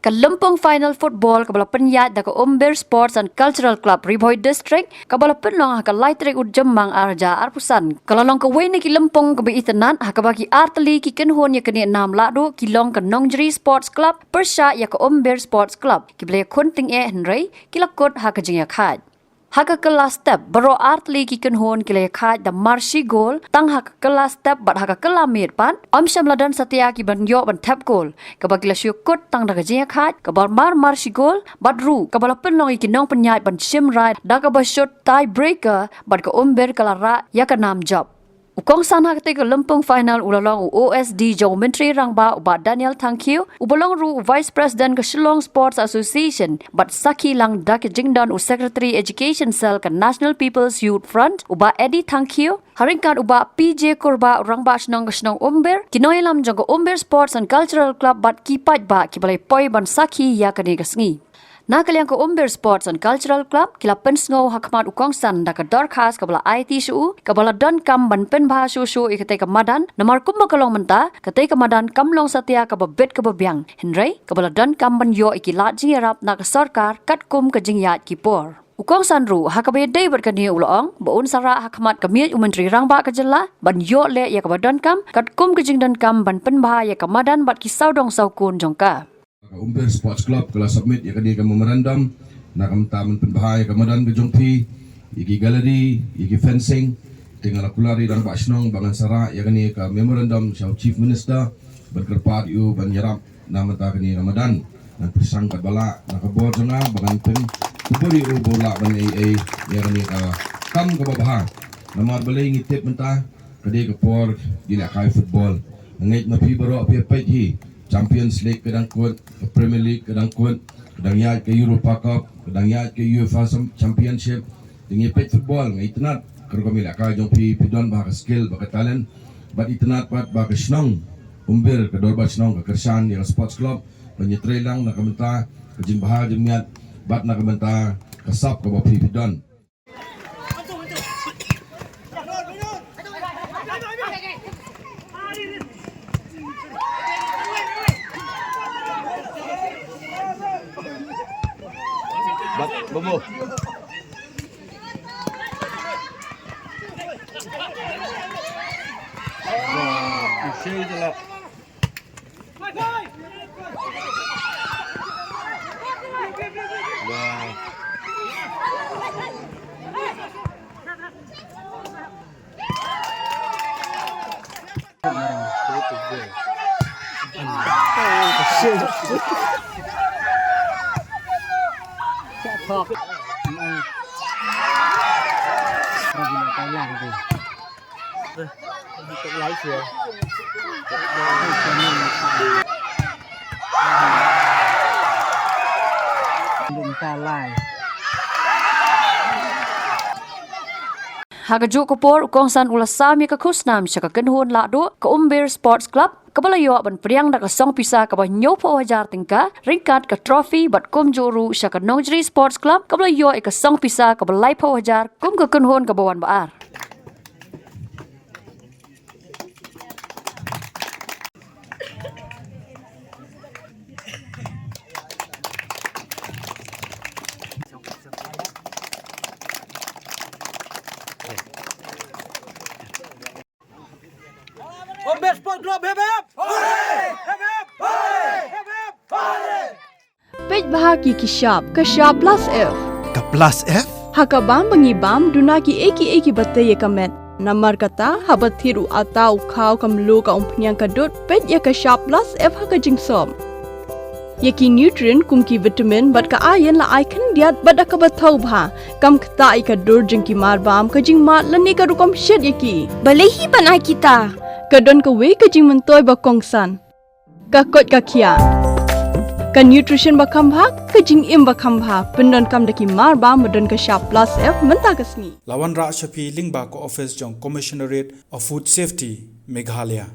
Kalempong final football kabala penyat da Umbir Sports and Cultural Club Riboy District kabala penlong ha laitrik ujemang arja arpusan kalalong kawene ki lempong kabe itenan ha kabaki arteli ki kenhon ya kene nam ladu kilong ka Nongjeri Sports Club persya ya Umbir Sports Club kible kunting henry kilakot ha kajing khat Haka kelas step baro artli ki kenhon kile khat da marshi goal tang haka kelas step bat haka kelamit pan amsham ladan satya ki ban yo ban tap goal kabagila syukut tang da gajia khat kabar marshi goal bat ru kabala penlong ki nong penyai ban shim ride da ka shot tie breaker bat ka Umbir kalara ya ka nam job Ukong sana ketika lempung final ulalong OSD Jauh Menteri Rangba ubat Daniel Tangkiu ubalong ru Vice President ke Shillong Sports Association bat Saki Lang dak jingdan Secretary Education Cell ke National People's Youth Front ubat Eddie Tangkiu haringkan ubat PJ Korba Rangba Shnong ke Shnong Umbir kinoilam jangko Umbir Sports and Cultural Club bat kipat ba kibalai poi ban Saki ya kene kesngi Nakaliang ko Umbir Sports and Cultural Club kila pensngo hakmat ukongsan da ka dorkas kabala IT shu kabala don kam ban pen bha shu ikate ka Madan namar kumba kalong menta kate ka Madan kamlong satya ka babet ka Biang henry kabala don kam ban yo ikilat jingerap na ka sarkar kat kum ka jingyat ki por Ukongsan ru hakabe dei ber ka ni ulong baun sara hakmat ka miet Menteri Rangba ka jela ban yo le ya ka don kam kat kum ka jingdan kam ban pen bha ya ka Madan bat ki saudong saukun jongka Umbir Sports Club kala submit ya kadi ka memorandum na kam taman penbahaya ka Madan ke jongpi iki gallery iki fencing tinggal kulari dan Pak Shnong bangan sara ya kani ka memorandum Syau Chief Minister berkerpat yu ban yarap nama ta kani Ramadan dan pisang kat bala na ka board nga bangan pen kuburi u bola ban AA ya kani ka kam ka babaha namar balay ngitip menta kadi ka por dina kai football ngait na pibaro api hi Champions League kadang kuat, Premier League kadang kuat, kadang yat ke Europa Cup, kadang yat ke UEFA Championship. Dengan pet football, ngai tenat kalau kami nak kau jompi pidon bah skill, bah talent, bah itenat pat bah Shnong, Umbir ke dorbat Shnong ke Kersan yang sports club, penyetrei lang nak kementar, kejing bahar jemiat, bat nak kementar kesap ke bah pidon. Bobo. Isi je lah. Thọc anh tay làm gì tự lấy chưa đừng ta lại Hagajuk kopor ukongsan ulasami ka kusnam siya ka kenhon lado ka Umbir Sports Club kabalayo ban priang da ka song Pisa ka ba nyopo Hajar tingka ringkat ka trophy bat kum juru siya ka Nongjeri Sports Club kabalayo ka song Pisa ka balai po Hajar kum ka kenhon ka bawan baar Umbir Sport Club hip hip! Hooray! Hip hip! Hooray! Hip hip! Hooray! Pej bahagi ki Sharp plus F. Ka plus F? Hakabam mangibam dunaki eki batte ye kamet. Namar kata habat thiru atau khau kamlu ka umpnyang kadut pej ya ka Sharp plus F haka jingsom. Yaki nutrient kumki vitamin bat ka iron la icon diat bat ka bathau bha kam kta i ka dur jingki marbam ka jingma lani ka rukom shed yaki. Balehi banai kita. Kadon ka we ka jing mentoy ba kongsan. Ka kot ka kia. Ka nutrition ba kambha ka jing im ba kambha pendon kam daki marba modon ka Sharp plus F menta ka sngi. Lawan ra shapi lingba ko office jong Commissionerate of Food Safety Meghalaya.